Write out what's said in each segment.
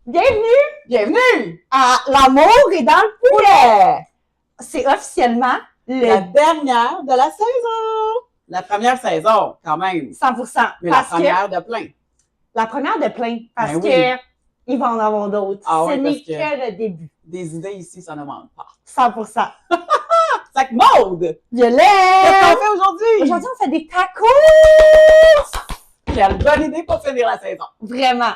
Bienvenue Bienvenue à L'amour est dans le poulet! C'est officiellement la le dernière de la saison. La première saison, quand même. 100%. Mais la Parce que première de plein. la première de plein, parce Ben que oui. il va en avoir d'autres. Ah Ce oui, n'est parce que- que le début. Des idées ici, ça ne manque pas. 100%. Sac Maude! Violet! Qu'est-ce qu'on fait aujourd'hui? Aujourd'hui, on fait des tacos! Quelle bonne idée pour finir la saison. Vraiment.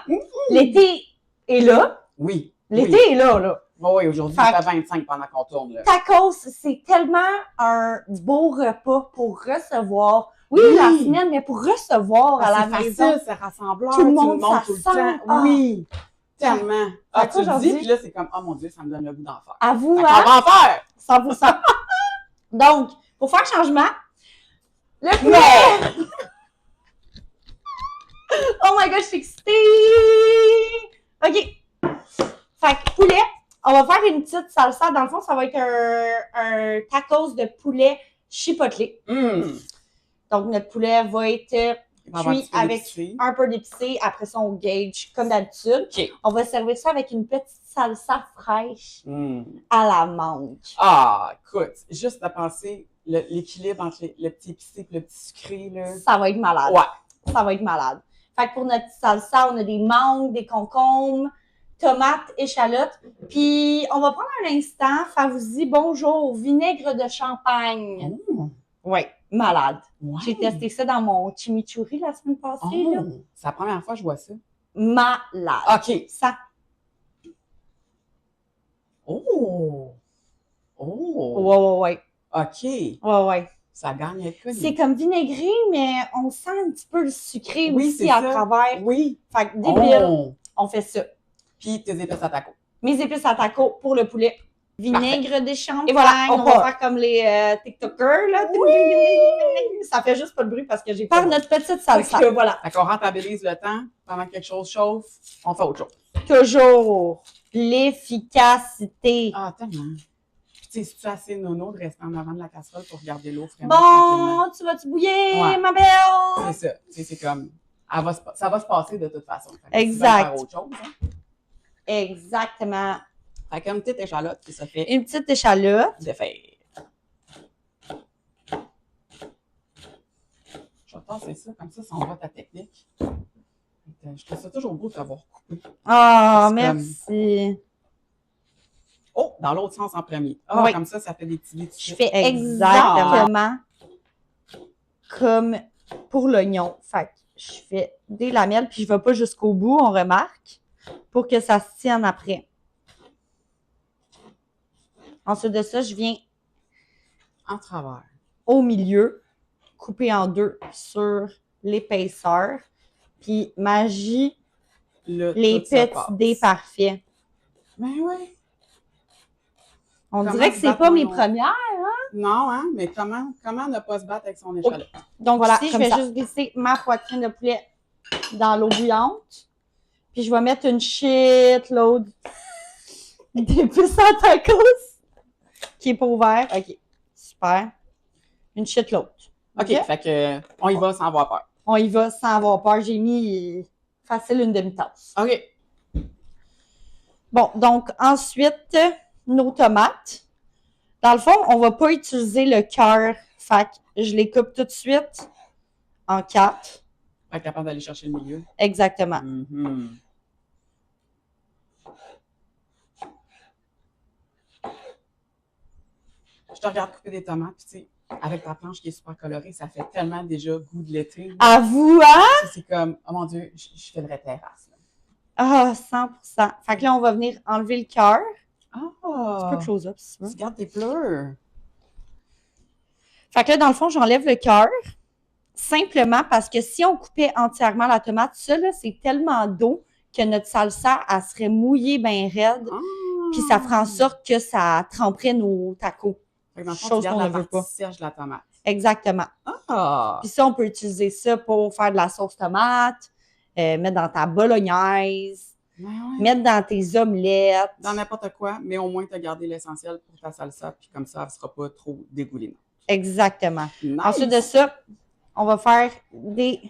L'été est là. Oui. L'été Oui. est là. Oh oui, aujourd'hui, Fait il fait 25 pendant qu'on tourne. Là. Tacos, c'est tellement un beau repas pour recevoir. Oui, Oui. la semaine, mais pour recevoir à la c'est maison. facile, c'est rassembleur. Tout le tu monde, ça tout le sent. temps. Ah. Oui. Tellement. Ah, Fait tu le dis, qu'aujourd'hui- puis là, c'est comme, oh mon Dieu, ça me donne le goût d'en faire. À vous, Fait hein? qu'on va en faire! 100%. Donc, pour faire changement, le poulet! Non! Oh my god, je suis excitée! OK. Fait que poulet, on va faire une petite salsa. Dans le fond, ça va être un tacos de poulet chipotlé. Donc, notre poulet va être Il va avoir un cuit petit peu avec d'épicé. un peu d'épicé. Après ça, on gage comme d'habitude. OK. On va servir ça avec une petite salsa fraîche Mm. à la menthe. Ah, écoute, juste à penser l'équilibre entre le petit épicé et le petit sucré, là. Ça va être malade. Ouais. Ça va être malade. Fait que pour notre salsa, on a des mangues, des concombres, tomates, échalotes. Puis, on va prendre un instant, faire-vous-y bonjour, vinaigre de champagne. Oh. Oui, malade. Ouais. J'ai testé ça dans mon chimichurri la semaine passée, là. Oh. C'est la première fois que je vois ça. Malade. OK. Ça. Oh. Oh. Ouais. OK. Ouais. Ça gagne à être connu. C'est comme vinaigré, mais on sent un petit peu le sucré Oui, aussi c'est à ça. travers. Oui. Fait que débile, Oh. on fait ça. Puis tes épices à taco. Mes épices à taco pour le poulet. Vinaigre de champagne. Et voilà, on on va part. faire comme les TikTokers, là. Ça fait juste pas de bruit parce que j'ai pas notre petite salsa. Fait que- Voilà. Fait qu'on rentabilise le temps pendant que quelque chose chauffe, on fait autre chose. Toujours l'efficacité. Ah, tellement. Puis tu sais, si tu as assez nono de rester en avant de la casserole pour regarder l'eau vraiment tranquillement. Bon, tu vas-tu bouillir, Ouais. ma belle? C'est ça. Tu sais, c'est comme, ça va se passer de toute façon. Fait que Exact. tu vas faire autre chose. Hein? Exactement. Fait qu'une petite échalote qui se fait Une petite échalote. de faire. Je vais passer ça, comme ça on voit ta technique. Je trouve ça toujours beau de t'avoir coupé. Ah, C'est merci. Oh, dans l'autre sens en premier. Ah, Oui. comme ça fait des petits bits. Je fais exactement comme pour l'oignon. Fait que je fais des lamelles, puis je vais pas jusqu'au bout, on remarque, pour que ça se tienne après. Ensuite de ça, je viens En travers. au milieu, couper en deux sur l'épaisseur, puis magie, Là, les tout ça petits passe. dés parfaits. Ben oui. On Comment dirait que se c'est battre pas dans mes nos- premières. Non, hein? Mais comment ne pas se battre avec son échalote? Donc Voilà, ici, je comme vais ça. juste glisser ma poitrine de poulet dans l'eau bouillante. Puis je vais mettre une shitload d'épices à tacos qui est pas ouvert. OK, super. Une shitload. OK, fait que on y va sans avoir peur. On y va sans avoir peur. J'ai mis facile une demi-tasse. OK. Bon, donc ensuite, nos tomates. Dans le fond, on va pas utiliser le cœur. Fait que je les coupe tout de suite en 4. Pas capable d'aller chercher le milieu. Exactement. Mhm. Je te regarde couper des tomates, puis tu sais, avec ta planche qui est super colorée, ça fait tellement déjà goût de l'été. À vous, hein? Tu sais, c'est comme, oh mon Dieu, je fais une vraie terrasse. Là. Ah, 100%. Fait que là, on va venir enlever le cœur. Tu Ah! peux close up si tu veux. Tu gardes tes pleurs. Fait que là, dans le fond, j'enlève le cœur. Simplement parce que si on coupait entièrement la tomate, ça, là, c'est tellement d'eau que notre salsa, elle serait mouillée bien raide. Ah! Puis ça ferait en sorte que ça tremperait nos tacos. Fait que dans le fond, chose tu gardes qu'on la ne veut partie pas. sèche de la tomate. Exactement. Ah! Puis ça, on peut utiliser ça pour faire de la sauce tomate, mettre dans ta bolognaise, Ben ouais. mettre dans tes omelettes. Dans n'importe quoi, mais au moins, tu as gardé l'essentiel pour ta salsa, puis comme ça, elle ne sera pas trop dégoulinante. Exactement. Nice. Ensuite de ça, on va faire des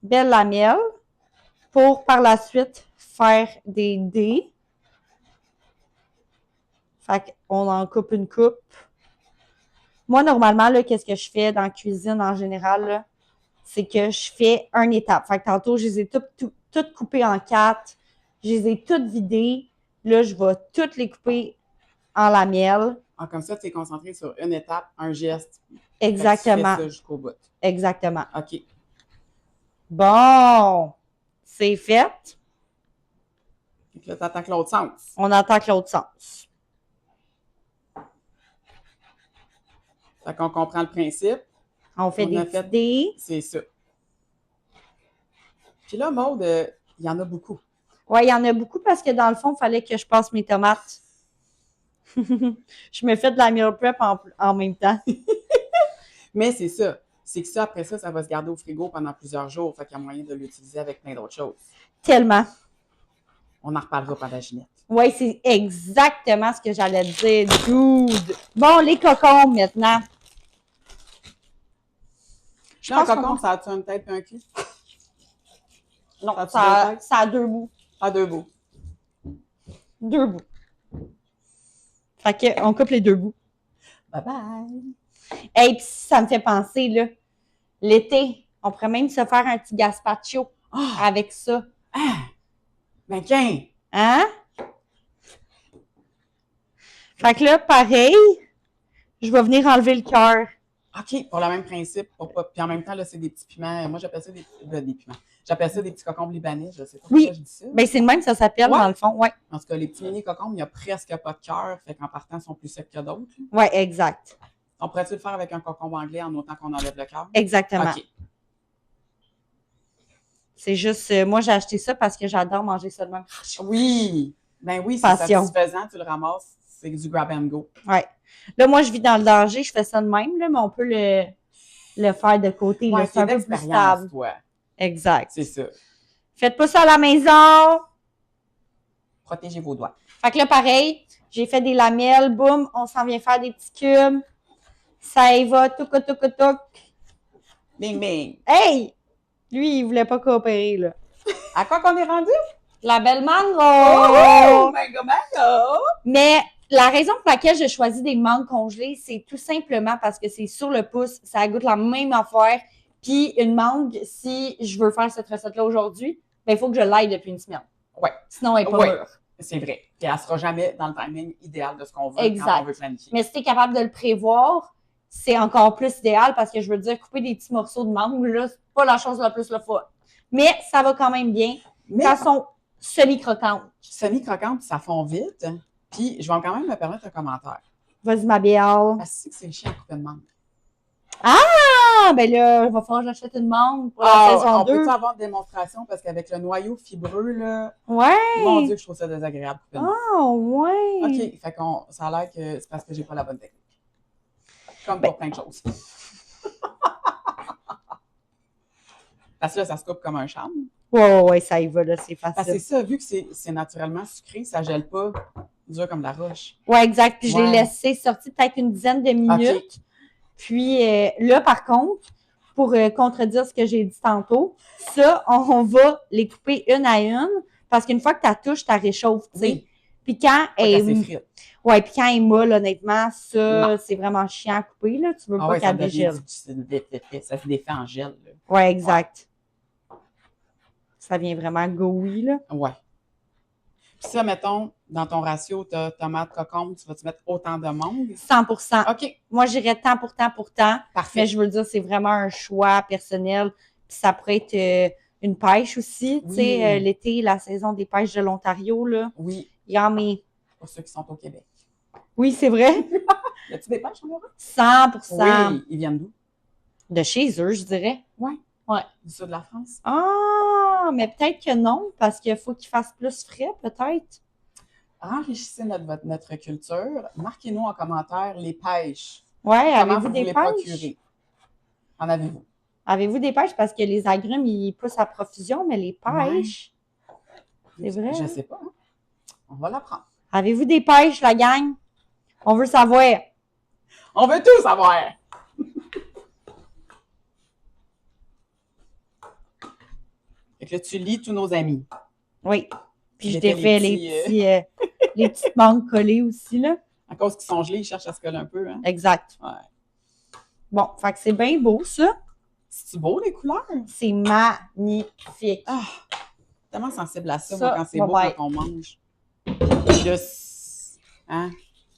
belles lamelles. pour par la suite faire des dés. Fait qu'on en coupe une coupe. Moi, normalement, là, qu'est-ce que je fais dans la cuisine en général, là, c'est que je fais une étape. Fait que tantôt, je les ai toutes coupées en 4. Je les ai toutes vidées. Là, je vais toutes les couper en lamelles. Ah, comme ça, tu es concentré sur une étape, un geste. Exactement. Tu fais ça jusqu'au bout. Exactement. OK. Bon, c'est fait. Donc là, tu attaques l'autre sens. On attaque l'autre sens. Fait qu'on comprend le principe. On fait On des a petits fait- dés. C'est ça. Puis là, Maude, il y en a beaucoup. Ouais, il y en a beaucoup parce que dans le fond, il fallait que je passe mes tomates. Je me fais de la meal prep en même temps. Mais c'est ça. C'est que ça, après ça, ça va se garder au frigo pendant plusieurs jours. Fait qu'il y a moyen de l'utiliser avec plein d'autres choses. Tellement. On en reparlera par la Ginette. Oui, c'est exactement ce que j'allais dire. Dude. Bon, les cocombes maintenant. Je Là, un pense cocon, qu'on- ça a-tu une tête et un cul? Non, Ça a-tu ça, deux têtes? ça a deux bouts. Ah, deux bouts. Deux bouts. Fait que, on coupe les deux bouts. Bye bye. Hey, pis ça me fait penser, là, l'été, on pourrait même se faire un petit gazpacho Ah! avec ça. Ah! Ben, tiens! Hein? Fait que là, pareil, je vais venir enlever le cœur. OK, pour le même principe. Puis en même temps, là, c'est des petits piments. Moi, j'appelle ça des piments. J'appelle ça des petits cocombes libanais. Je sais pas Oui. pourquoi je dis ça. Ben, c'est le même, ça s'appelle, Ouais. dans le fond. Ouais. En tout cas, les petits mini cocombes, il n'y a presque pas de cœur. Fait qu'en partant, ils sont plus secs que d'autres. Là. Ouais, exact. On pourrait-tu le faire avec un cocombe anglais en autant qu'on enlève le cœur? Exactement. OK. C'est juste, moi, j'ai acheté ça parce que j'adore manger ça de même. Oui! Ben oui, c'est Passion. satisfaisant. Tu le ramasses. C'est du grab and go. Ouais. Là, moi, je vis dans le danger, je fais ça de même, là, mais on peut le faire de côté. Ouais, là. C'est un peu plus d'expérience, stable. toi. Exact. C'est ça. Faites pas ça à la maison. Protégez vos doigts. Fait que là, pareil, j'ai fait des lamelles, boum, on s'en vient faire des petits cubes. Ça y va, touc, touc, touc. Bing, bing. Hey! Lui, il voulait pas coopérer, là. À quoi qu'on est rendu? La belle mango! Oh! Mango, mango! Mais la raison pour laquelle je choisis des mangues congelées, c'est tout simplement parce que c'est sur le pouce, ça goûte la même affaire. Puis une mangue, si je veux faire cette recette-là aujourd'hui, ben il faut que je l'aille depuis une semaine. Ouais. Sinon, elle n'est pas Ouais. mûre. C'est vrai. Puis elle sera jamais dans le timing idéal de ce qu'on veut Exact. quand on veut planifier. Mais si tu es capable de le prévoir, c'est encore plus idéal parce que je veux dire, couper des petits morceaux de mangue, là, c'est pas la chose la plus le fun. Mais ça va quand même bien. Mais Quand elles sont semi-croquantes. semi-croquante, ça fond vite. Puis je vais quand même me permettre un commentaire. Vas-y, ma belle. Parce que c'est le chien à couper de mangue. Ah, ben là, il va falloir que j'achète une mangue pour la saison on 2. peut-tu avoir une démonstration? Parce qu'avec le noyau fibreux, là, Ouais. mon Dieu, que je trouve ça désagréable. Couper de mangue. Oh, ouais. OK, fait qu'on, ça a l'air que c'est parce que j'ai pas la bonne technique. Comme pour plein de choses. Parce que là, ça se coupe comme un charme. Ouais, ça y va, là, c'est Parce que facile. c'est ça, vu que c'est naturellement sucré, ça gèle pas dur comme de la roche. Ouais, exact. Puis je l'ai Ouais. laissé sortir peut-être une dizaine de minutes. OK. Puis là, par contre, pour contredire ce que j'ai dit tantôt, ça, on va les couper une à une parce qu'une fois que tu touches, tu réchauffes, tu sais. Oui. Puis quand Pas elle qu'elle s'effrite. ouais, puis quand elle est molle, honnêtement, ça, Non. c'est vraiment chiant à couper, là. Tu veux Ah pas ouais, ça qu'elle devient dégèle. ça se défait en gel. Là. Ouais, exact. Ça vient vraiment gooey, là. Ouais. Puis ça, mettons, dans ton ratio, tu as tomate, cocombe, tu vas-tu mettre autant de mangue? 100%. OK, Moi, j'irais temps pour temps pour temps. parfait. Mais je veux dire, c'est vraiment un choix personnel. Puis ça pourrait être une pêche aussi. Tu sais, Oui. l'été, la saison des pêches de l'Ontario, là. Oui, Yummy. pour ceux qui sont au Québec. Oui, c'est vrai. Y a-tu des pêches en Europe? 100%. Oui, ils viennent d'où? De chez eux, je dirais. Du sud de la France? Ah, mais peut-être que non, parce qu'il faut qu'il fasse plus frais, peut-être. Enrichissez notre culture. Marquez-nous en commentaire les pêches. Ouais, Comment avez-vous vous des les pêches? procurer? En avez-vous? Avez-vous des pêches? Parce que les agrumes, ils poussent à profusion, mais les pêches, c'est vrai. Je sais pas. Hein? On va l'apprendre. Avez-vous des pêches, la gang? On veut savoir. On veut tout savoir! Fait que là, tu lis tous nos amis. Oui. Puis je J'ai fait défais les petites mangues collées aussi, là. À cause qu'ils sont gelés, ils cherchent à se coller un peu, hein? Exact. Ouais. Bon, fait que c'est bien beau, ça. C'est-tu beau, les couleurs? C'est magnifique. Ah! Tellement sensible à ça, Ça, moi, quand c'est beau, ouais. quand on mange. Puis là, hein?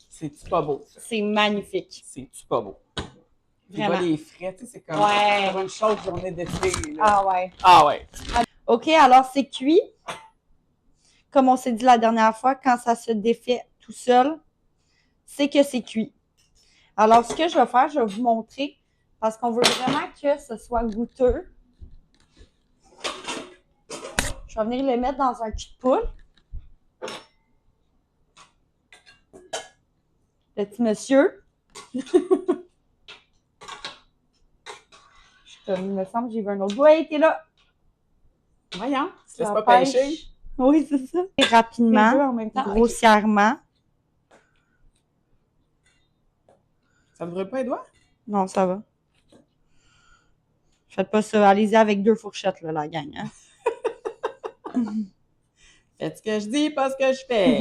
C'est-tu pas beau? C'est magnifique. C'est-tu pas beau? Puis Vraiment. là, les frais, tu sais, c'est comme Ouais. pour une chaude journée d'été. là. Ah ouais. Ah ouais. OK, alors c'est cuit. Comme on s'est dit la dernière fois, quand ça se défait tout seul, c'est que c'est cuit. Alors, ce que je vais faire, je vais vous montrer, parce qu'on veut vraiment que ce soit goûteux. Je vais venir le mettre dans un cul de poule. Le petit monsieur. Il me semble que j'ai vu un autre bout. Hey, t'es là! Voyons, tu te laisses Ça pas pêche. pêcher. Oui, c'est ça. Rapidement, Les deux en même temps. grossièrement. Ça ne brûle pas les doigts? Non, ça va. Faites pas ça. Allez-y avec 2 fourchettes, là, la gang. Hein? Faites ce que je dis, pas ce que je fais.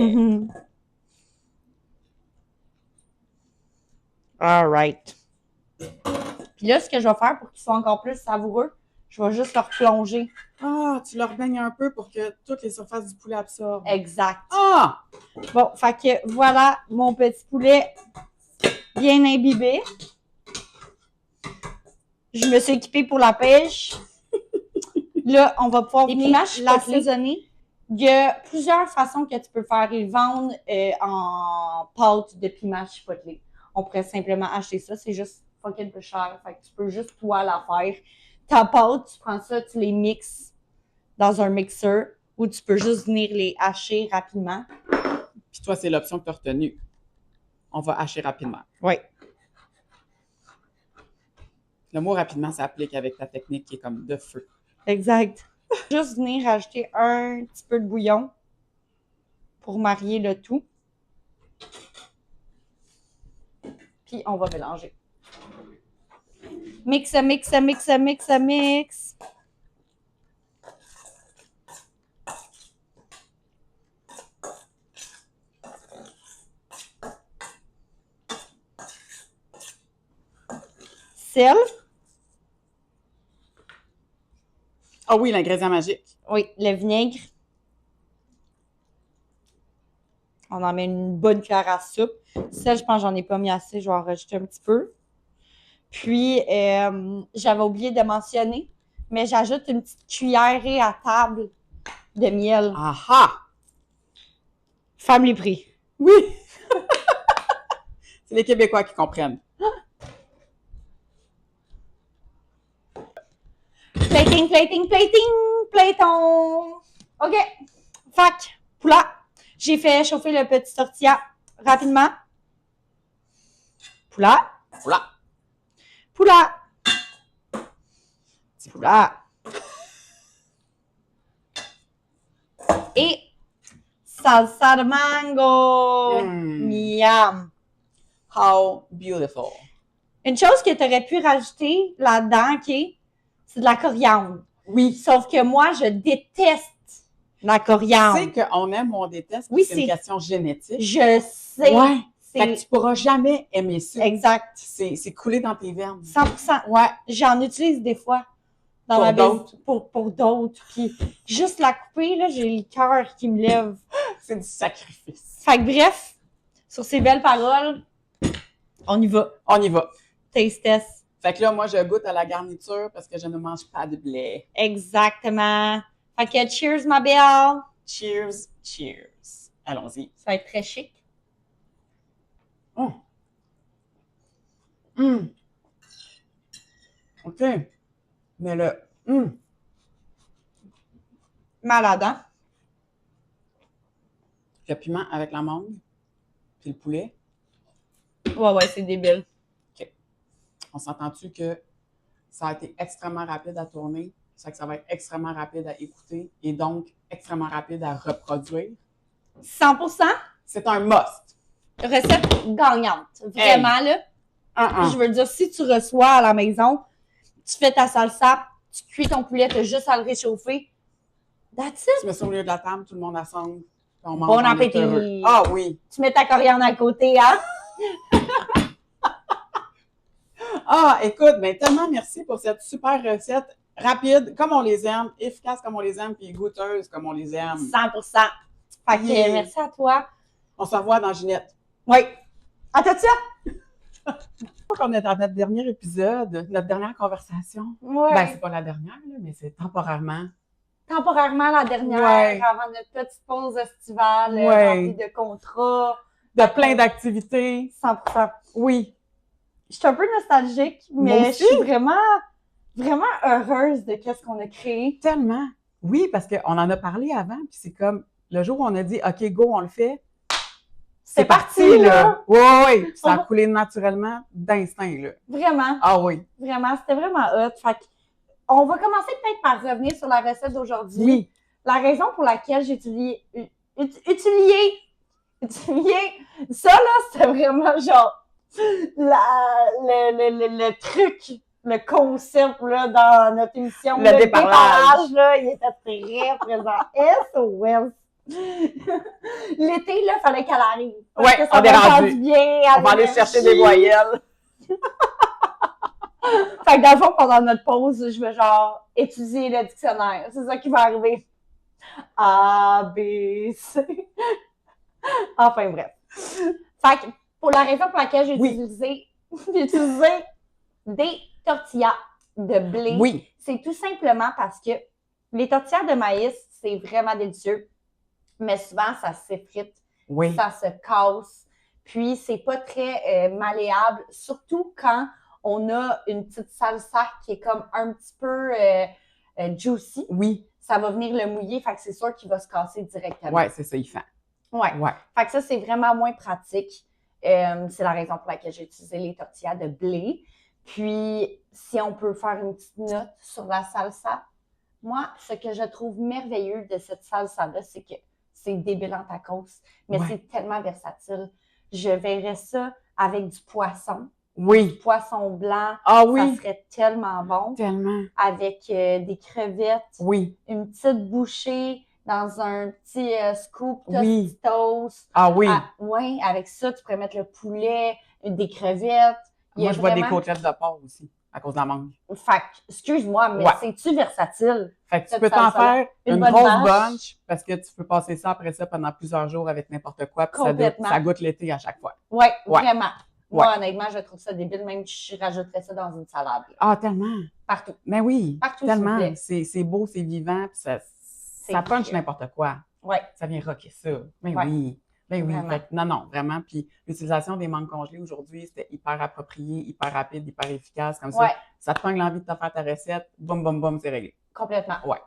All right. Puis là, ce que je vais faire pour qu'ils soient encore plus savoureux, je vais juste leur plonger. Ah, tu leur baignes un peu pour que toutes les surfaces du poulet absorbent. Exact. Ah! Bon, fait que voilà mon petit poulet bien imbibé. Je me suis équipée pour la pêche. Là, on va pouvoir venir l'assaisonner. Il y a plusieurs façons que tu peux faire. Ils vendent en pâte de piment chipotelé. On pourrait simplement acheter ça. C'est juste fucking peu cher. Fait que tu peux juste toi la faire. Ta pâte, tu prends ça, tu les mixes dans un mixeur ou tu peux juste venir les hacher rapidement. Puis toi, c'est l'option que tu as retenue. On va hacher rapidement. Oui. Le mot rapidement s'applique avec ta technique qui est comme de feu. Exact. Juste venir ajouter un petit peu de bouillon pour marier le tout. Puis on va mélanger. Mixe, mixe, mixe, mixe, mixe. Sel. Ah oui, l'ingrédient magique. Oui, le vinaigre. On en met une bonne cuillère à soupe. Sel, je pense que j'en ai pas mis assez. Je vais en rajouter un petit peu. Puis, j'avais oublié de mentionner, mais j'ajoute une petite cuillerée à table de miel. Ah! Femme les prix. Oui! C'est les Québécois qui comprennent. Plating, plating, plating, platon. OK. Fac, poula. J'ai fait chauffer le petit tortilla rapidement. Poula. Voilà. Poula. Poula. Et salsa de mango. Miam. How beautiful. Une chose que tu aurais pu rajouter là-dedans, OK, c'est de la coriandre. Oui. Sauf que moi, je déteste la coriandre. Tu sais qu'on aime ou on déteste, Oui, c'est une question génétique. Je sais. Ouais. C'est Fait que tu pourras jamais aimer ça. exact. C'est coulé dans tes veines. 100%. Ouais, j'en utilise des fois dans Pour ma d'autres. pour d'autres. Puis juste la couper, là, j'ai le cœur qui me lève. C'est du sacrifice. Fait que bref, sur ces belles paroles, on y va. On y va. Taste test. Fait que là, moi, je goûte à la garniture parce que je ne mange pas de blé. Exactement. Fait que cheers, ma belle. Cheers, cheers. Allons-y. Ça va être très chic. Oh. Hum. OK. Mais Malade, hein? le piment avec la mangue, puis le poulet, Ouais, c'est débile. on s'entend-tu que ça a été extrêmement rapide à tourner, ça fait que ça va être extrêmement rapide à écouter et donc extrêmement rapide à reproduire. 100%. C'est un must. Recette gagnante. Vraiment, là. Je veux dire, si tu reçois à la maison, tu fais ta salsa, tu cuis ton poulet, tu as juste à le réchauffer, That's it. Tu mets ça au milieu de la table, tout le monde assemble. Puis on mange, Bon on est appétit. heureux. Ah oui! Tu mets ta coriandre à côté, hein? Ah, écoute, ben tellement merci pour cette super recette rapide, comme on les aime, efficace comme on les aime, puis goûteuse comme on les aime. 100%. Fait que Yeah. merci à toi. On se revoit dans Ginette. Oui. À tout de suite. On est dans notre dernier épisode, notre dernière conversation. Oui. Ben, c'est pas la dernière, là, mais c'est temporairement. Temporairement, la dernière, Ouais. avant notre petite pause estivale, Ouais. remplie de contrats. De plein d'activités. 100%. Oui. Je suis un peu nostalgique, Moi mais je aussi. suis vraiment, vraiment heureuse de qu'est-ce qu'on a créé. Tellement. Oui, parce qu'on en a parlé avant, puis c'est comme le jour où on a dit OK, go, on le fait. C'est parti, là! Oui, oui. Ça a coulé naturellement d'instinct, là. Vraiment, Ah oui. vraiment, c'était vraiment hot. Fait que on va commencer peut-être par revenir sur la recette d'aujourd'hui. Oui. La raison pour laquelle j'ai utilisé ça, là, c'était vraiment genre le truc, le concept là, dans notre émission. Le déparlage. Là, il était très présent. SOS. L'été, là, fallait qu'elle arrive. Parce Ouais, que ça on est va faire rendu. du bien. On va aller chercher des voyelles. Fait que dans le fond, pendant notre pause, je vais genre étudier le dictionnaire. C'est ça qui va arriver. A, B, C. Enfin bref. Fait que pour la raison pour laquelle j'ai utilisé des tortillas de blé, Oui. c'est tout simplement parce que les tortillas de maïs, c'est vraiment délicieux, mais souvent ça s'effrite, Oui. ça se casse, puis c'est pas très malléable, surtout quand on a une petite salsa qui est comme un petit peu juicy. Oui. Ça va venir le mouiller, fait que c'est sûr qu'il va se casser directement. Ouais, c'est ça, il fait. Ouais. Ouais. Fait que ça, c'est vraiment moins pratique. C'est la raison pour laquelle j'ai utilisé les tortillas de blé. Puis, si on peut faire une petite note sur la salsa, moi, ce que je trouve merveilleux de cette salsa-là, c'est que c'est débile en tacos, mais Ouais. c'est tellement versatile. Je verrais ça avec du poisson. Du Oui. poisson blanc, Ah ça oui. serait tellement bon. Tellement. Avec des crevettes, Oui. une petite bouchée dans un petit scoop Oui. Tostitos. Ah oui. Oui, avec ça, tu pourrais mettre le poulet, des crevettes. Il y Moi, a je vois des vraiment- côtelettes de porc aussi, à cause de la mangue. Fait que, excuse-moi, mais Ouais. c'est-tu versatile? Fait que tu Cette peux t'en salsa-là. faire Une une bonne grosse bâche. bunch parce que tu peux passer ça après ça pendant plusieurs jours avec n'importe quoi. Puis Complètement. ça goûte l'été à chaque fois. Oui, Ouais. vraiment. Moi, Ouais. honnêtement, je trouve ça débile. Même je rajouterais ça dans une salade. Là. Ah, tellement. Partout. Mais oui. Partout, s'il vous Tellement. plaît. C'est beau, c'est vivant, puis ça punch très- n'importe quoi. Oui, Ça vient rocker ça. Mais Ouais. oui. Ben oui. Vraiment. Fait que non, vraiment. Puis l'utilisation des mangues congelées aujourd'hui, c'était hyper approprié, hyper rapide, hyper efficace. Comme ça, ouais, ça te prend l'envie de te faire ta recette. Boum, boum, boum, c'est réglé. complètement. Ouais.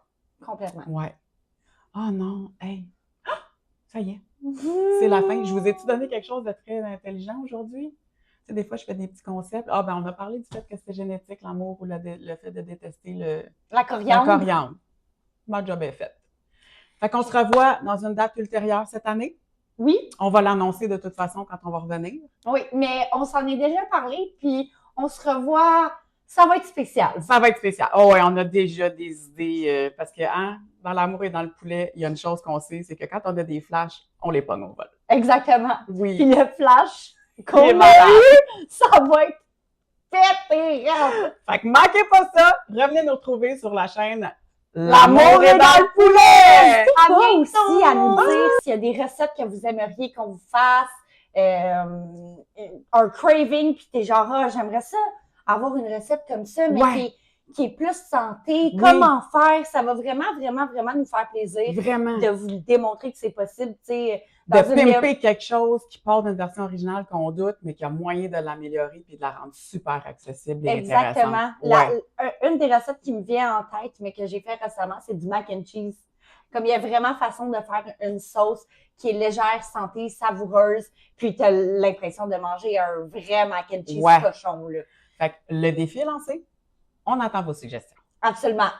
Complètement. Ouais. Oh non. Hey. Ah! Ça y est. C'est la fin. Je vous ai-tu donné quelque chose de très intelligent aujourd'hui? Tu sais, des fois, je fais des petits concepts. Ah, ben, on a parlé du fait que c'était génétique, l'amour ou le fait de détester La la coriandre. coriandre. Ma job est faite. Fait qu'on se revoit dans une date ultérieure cette année. Oui, On va l'annoncer de toute façon quand on va revenir. oui, mais on s'en est déjà parlé, puis on se revoit. Ça va être spécial. Ça va être spécial. Oh ouais, on a déjà des idées parce que, hein, dans l'amour et dans le poulet, il y a une chose qu'on sait, c'est que quand on a des flashs, on les pogne au vol. Exactement. Puis Oui. le flash qu'on Il est a malade. eu, ça va être pété. Fait que manquez pas ça. Revenez nous retrouver sur la chaîne L'amour est dans le poulet! Ah, Amenez aussi à nous dire s'il y a des recettes que vous aimeriez qu'on vous fasse, un craving, puis t'es genre, ah, j'aimerais ça, avoir une recette comme ça, mais Ouais. qui est plus santé. Oui. Comment faire? Ça va vraiment, vraiment, vraiment nous faire plaisir Vraiment. de vous démontrer que c'est possible, tu sais. De dans une- pimper quelque chose qui part d'une version originale qu'on doute, mais qui a moyen de l'améliorer puis de la rendre super accessible et Exactement. intéressante. Ouais. Une des recettes qui me vient en tête, mais que j'ai fait récemment, c'est du mac and cheese. Comme il y a vraiment façon de faire une sauce qui est légère, santé, savoureuse, puis tu as l'impression de manger un vrai mac and cheese Ouais. cochon. Là. Fait que le défi est lancé. On attend vos suggestions. Absolument.